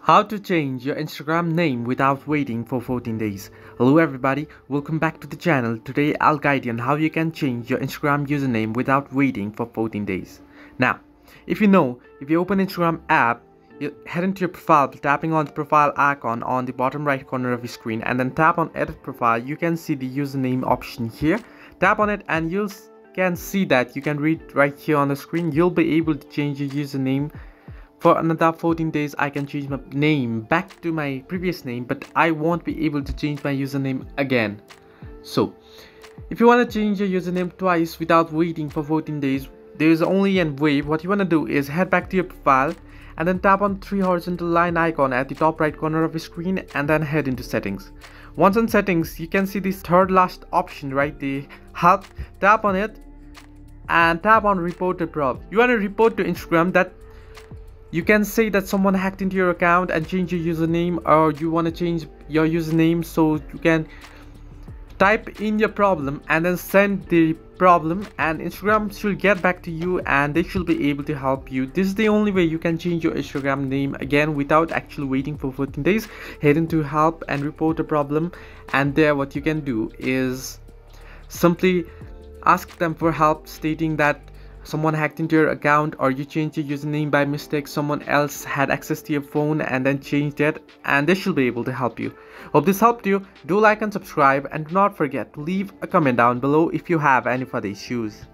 How to change your Instagram name without waiting for 14 days. Hello everybody, welcome back to the channel. Today I'll guide you on how you can change your Instagram username without waiting for 14 days. Now, if you open Instagram app, you head into your profile, tapping on the profile icon on the bottom right corner of your screen, and then tap on edit profile. You can see the username option here. Tap on it and you can see that you can read right here on the screen. You'll be able to change your username. For another 14 days, I can change my name back to my previous name, but I won't be able to change my username again. So, if you want to change your username twice without waiting for 14 days, there is only one way. What you want to do is head back to your profile and then tap on the three horizontal line icon at the top right corner of your screen and then head into settings. Once in settings, you can see this third last option right there, help. Tap on it and tap on report a problem. You want to report to Instagram that you can say that someone hacked into your account and change your username, or you want to change your username, so you can type in your problem and then send the problem, and Instagram should get back to you and they should be able to help you. This is the only way you can change your Instagram name again without actually waiting for 14 days. Head into help and report a problem, and there what you can do is simply ask them for help, stating that someone hacked into your account, or you changed your username by mistake, someone else had access to your phone and then changed it, and they should be able to help you. Hope this helped you. Do like and subscribe, and do not forget to leave a comment down below if you have any further issues.